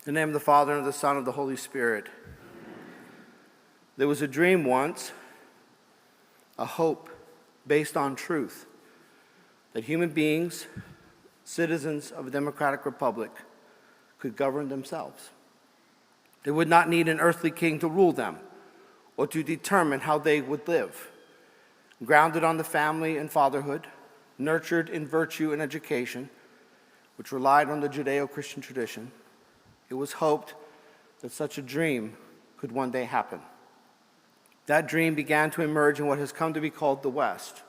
In the name of the Father, and of the Son, and of the Holy Spirit. There was a dream once, a hope based on truth, that human beings, citizens of a democratic republic, could govern themselves. They would not need an earthly king to rule them or to determine how they would live. Grounded on the family and fatherhood, nurtured in virtue and education, which relied on the Judeo-Christian tradition, it was hoped that such a dream could one day happen. That dream began to emerge in what has come to be called the West.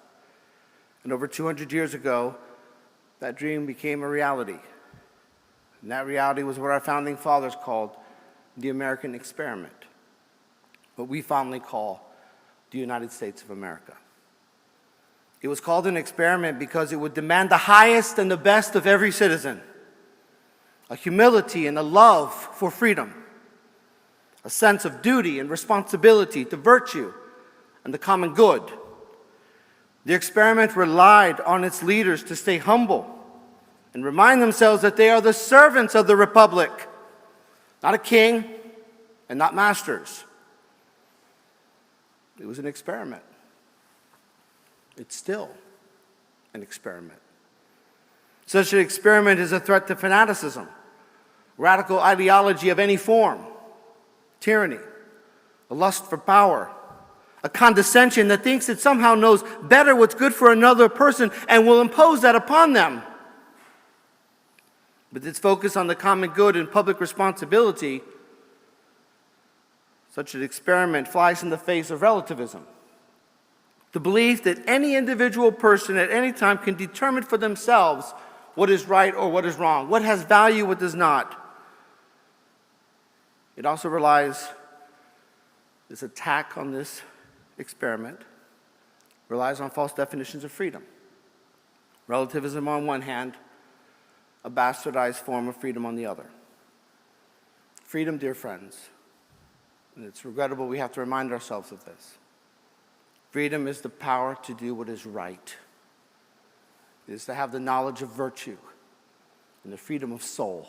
And over 200 years ago, that dream became a reality. And that reality was what our founding fathers called the American experiment, what we fondly call the United States of America. It was called an experiment because it would demand the highest and the best of every citizen, a humility and a love for freedom, a sense of duty and responsibility to virtue and the common good. The experiment relied on its leaders to stay humble and remind themselves that they are the servants of the republic, not a king and not masters. It was an experiment. It's still an experiment. Such an experiment is a threat to fanaticism, radical ideology of any form, tyranny, a lust for power, a condescension that thinks it somehow knows better what's good for another person and will impose that upon them. With its focus on the common good and public responsibility, such an experiment flies in the face of relativism. The belief that any individual person at any time can determine for themselves what is right or what is wrong, what has value, what does not. It also this attack on this experiment relies on false definitions of freedom. Relativism on one hand, a bastardized form of freedom on the other. Freedom, dear friends, and it's regrettable we have to remind ourselves of this. Freedom is the power to do what is right. It is to have the knowledge of virtue and the freedom of soul,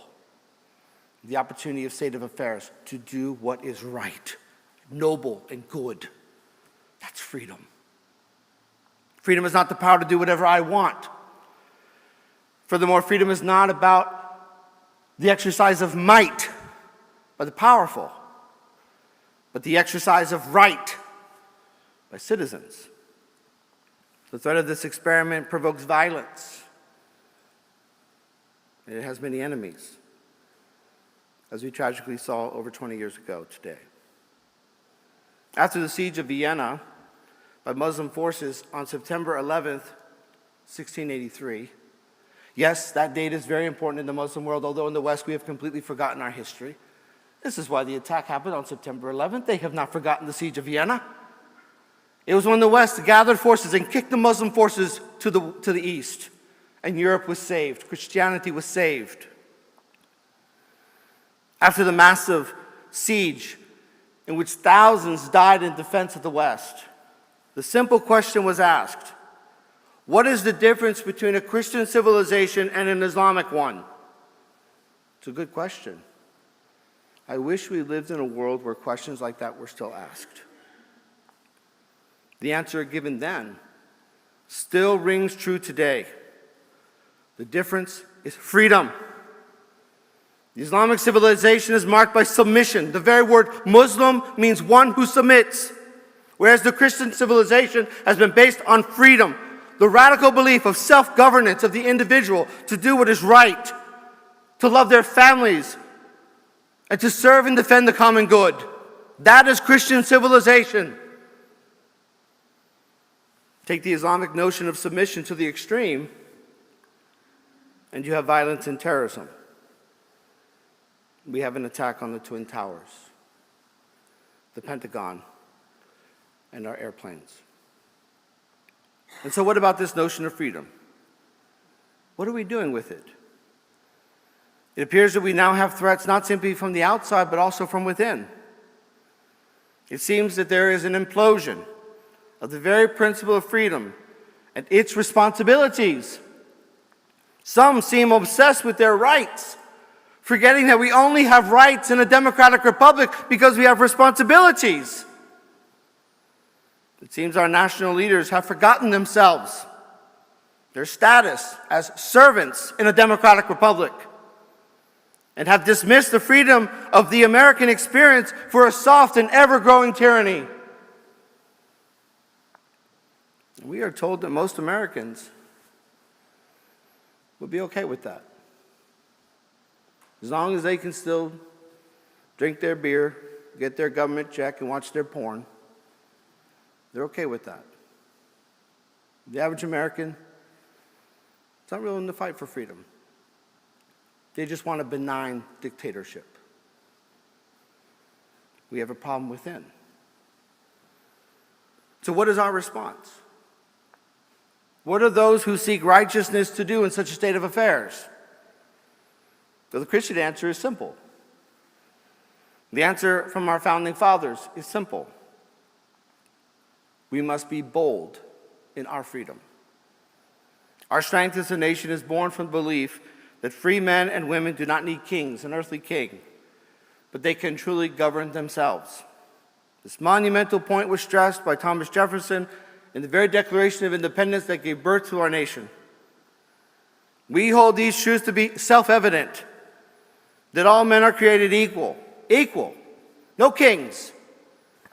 the opportunity of state of affairs to do what is right, noble and good. That's freedom. Freedom is not the power to do whatever I want. Furthermore, freedom is not about the exercise of might by the powerful, but the exercise of right by citizens. The threat of this experiment provokes violence, and it has many enemies, as we tragically saw over 20 years ago today. After the siege of Vienna by Muslim forces on September 11th, 1683, yes, that date is very important in the Muslim world, although in the West we have completely forgotten our history. This is why the attack happened on September 11th. They have not forgotten the siege of Vienna. It was when the West gathered forces and kicked the Muslim forces to the east, and Europe was saved. Christianity was saved. After the massive siege in which thousands died in defense of the West, the simple question was asked: what is the difference between a Christian civilization and an Islamic one? It's a good question. I wish we lived in a world where questions like that were still asked. The answer given then still rings true today. The difference is freedom. The Islamic civilization is marked by submission. The very word Muslim means one who submits, whereas the Christian civilization has been based on freedom, the radical belief of self-governance of the individual to do what is right, to love their families, and to serve and defend the common good. That is Christian civilization. Take the Islamic notion of submission to the extreme, and you have violence and terrorism. We have an attack on the Twin Towers, the Pentagon, and our airplanes. And so what about this notion of freedom? What are we doing with it? It appears that we now have threats not simply from the outside, but also from within. It seems that there is an implosion of the very principle of freedom and its responsibilities. Some seem obsessed with their rights, forgetting that we only have rights in a democratic republic because we have responsibilities. It seems our national leaders have forgotten themselves, their status as servants in a democratic republic, and have dismissed the freedom of the American experience for a soft and ever-growing tyranny. We are told that most Americans would be okay with that, as long as they can still drink their beer, get their government check, and watch their porn. They're okay with that. The average American is not willing to fight for freedom. They just want a benign dictatorship. We have a problem within. So what is our response? What are those who seek righteousness to do in such a state of affairs? So the Christian answer is simple. The answer from our founding fathers is simple. We must be bold in our freedom. Our strength as a nation is born from the belief that free men and women do not need kings, an earthly king, but they can truly govern themselves. This monumental point was stressed by Thomas Jefferson in the very Declaration of Independence that gave birth to our nation. We hold these truths to be self-evident, that all men are created equal, no kings,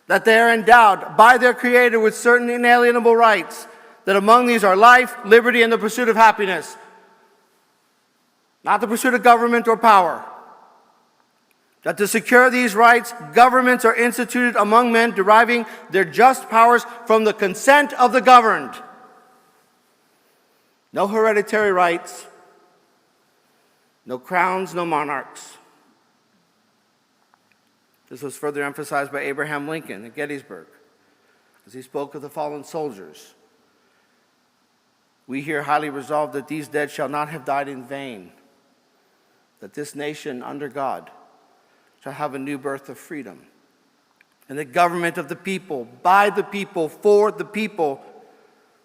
that they are endowed by their Creator with certain inalienable rights, that among these are life, liberty, and the pursuit of happiness, not the pursuit of government or power. That to secure these rights, governments are instituted among men, deriving their just powers from the consent of the governed. No hereditary rights, no crowns, no monarchs. This was further emphasized by Abraham Lincoln at Gettysburg as he spoke of the fallen soldiers. We here highly resolve that these dead shall not have died in vain, that this nation under God shall have a new birth of freedom, and the government of the people, by the people, for the people,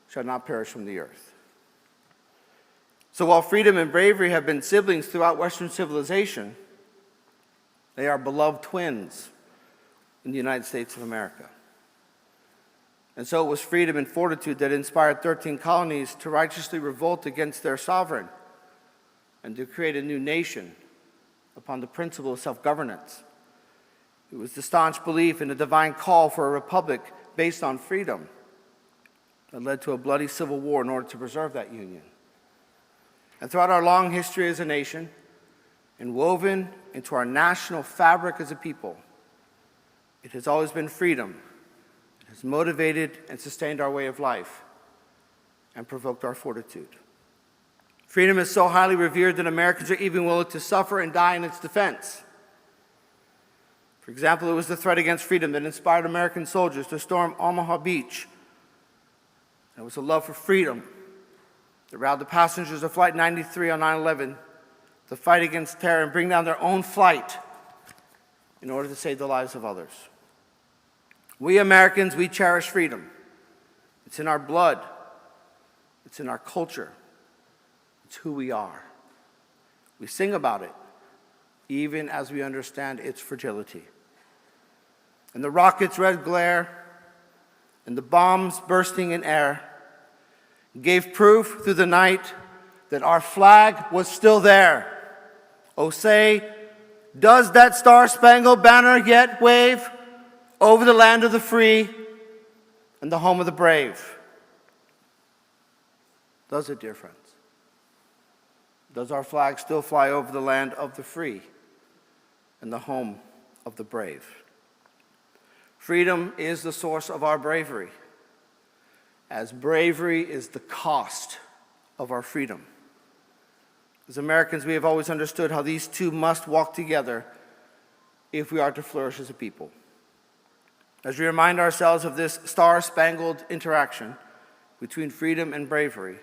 shall not perish from the earth. So while freedom and bravery have been siblings throughout Western civilization, they are beloved twins in the United States of America. And so it was freedom and fortitude that inspired 13 colonies to righteously revolt against their sovereign and to create a new nation upon the principle of self-governance. It was the staunch belief in a divine call for a republic based on freedom that led to a bloody civil war in order to preserve that union. And throughout our long history as a nation, and woven into our national fabric as a people, it has always been freedom. It has motivated and sustained our way of life and provoked our fortitude. Freedom is so highly revered that Americans are even willing to suffer and die in its defense. For example, it was the threat against freedom that inspired American soldiers to storm Omaha Beach. It was a love for freedom that rallied the passengers of Flight 93 on 9/11 to fight against terror and bring down their own flight in order to save the lives of others. We Americans, we cherish freedom. It's in our blood. It's in our culture. It's who we are. We sing about it, even as we understand its fragility. And the rocket's red glare and the bombs bursting in air gave proof through the night that our flag was still there. Oh, say, does that star-spangled banner yet wave over the land of the free and the home of the brave? Does it, dear friends? Does our flag still fly over the land of the free and the home of the brave? Freedom is the source of our bravery, as bravery is the cost of our freedom. As Americans, we have always understood how these two must walk together if we are to flourish as a people. As we remind ourselves of this star-spangled interaction between freedom and bravery,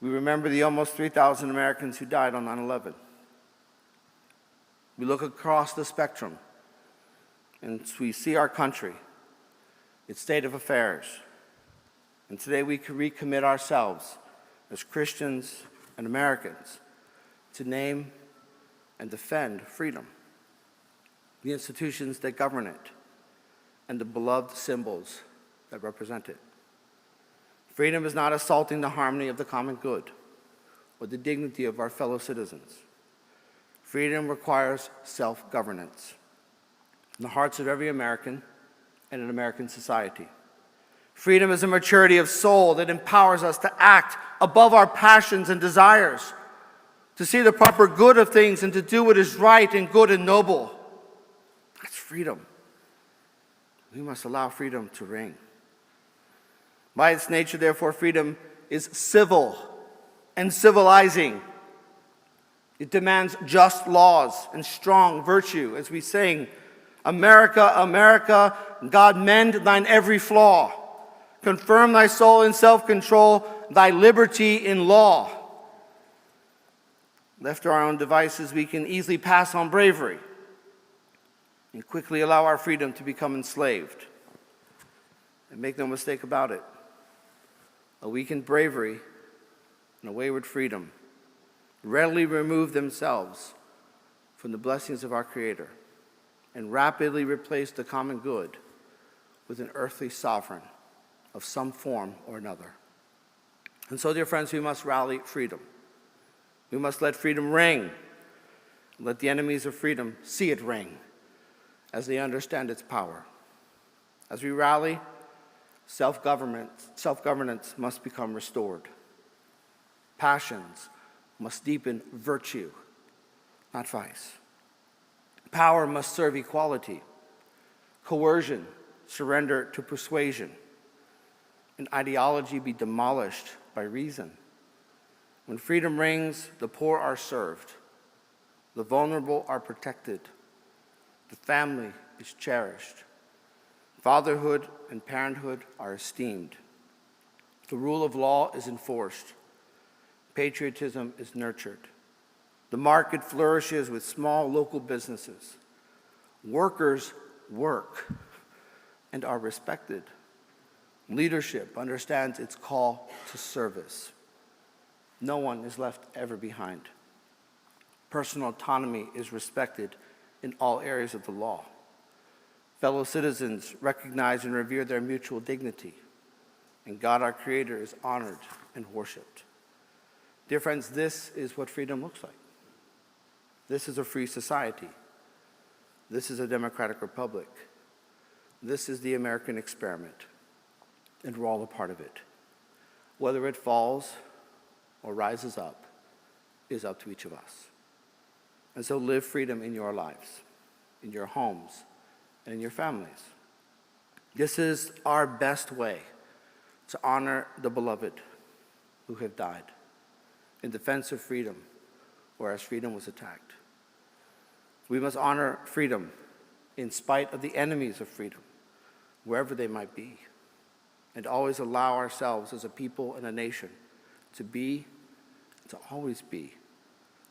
we remember the almost 3,000 Americans who died on 9/11. We look across the spectrum and we see our country, its state of affairs. And today we can recommit ourselves as Christians and Americans to name and defend freedom, the institutions that govern it, and the beloved symbols that represent it. Freedom is not assaulting the harmony of the common good or the dignity of our fellow citizens. Freedom requires self-governance in the hearts of every American and in American society. Freedom is a maturity of soul that empowers us to act above our passions and desires, to see the proper good of things and to do what is right and good and noble. That's freedom. We must allow freedom to reign. By its nature, therefore, freedom is civil and civilizing. It demands just laws and strong virtue, as we sing, America, America, God mend thine every flaw. Confirm thy soul in self-control, thy liberty in law. Left to our own devices, we can easily pass on bravery and quickly allow our freedom to become enslaved. And make no mistake about it, a weakened bravery and a wayward freedom readily remove themselves from the blessings of our Creator and rapidly replace the common good with an earthly sovereign of some form or another. And so, dear friends, we must rally freedom. We must let freedom ring. Let the enemies of freedom see it ring as they understand its power. As we rally, self-governance must become restored. Passions must deepen virtue, not vice. Power must serve equality. Coercion, surrender to persuasion. And ideology be demolished by reason. When freedom rings, the poor are served. The vulnerable are protected. The family is cherished. Fatherhood and parenthood are esteemed. The rule of law is enforced. Patriotism is nurtured. The market flourishes with small local businesses. Workers work and are respected. Leadership understands its call to service. No one is left ever behind. Personal autonomy is respected in all areas of the law. Fellow citizens recognize and revere their mutual dignity, and God, our Creator, is honored and worshiped. Dear friends, this is what freedom looks like. This is a free society. This is a democratic republic. This is the American experiment, and we're all a part of it. Whether it falls or rises up is up to each of us. And so live freedom in your lives, in your homes, and in your families. This is our best way to honor the beloved who have died in defense of freedom, or as freedom was attacked. We must honor freedom in spite of the enemies of freedom, wherever they might be, and always allow ourselves as a people and a nation to be, to always be,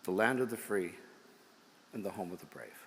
the land of the free and the home of the brave.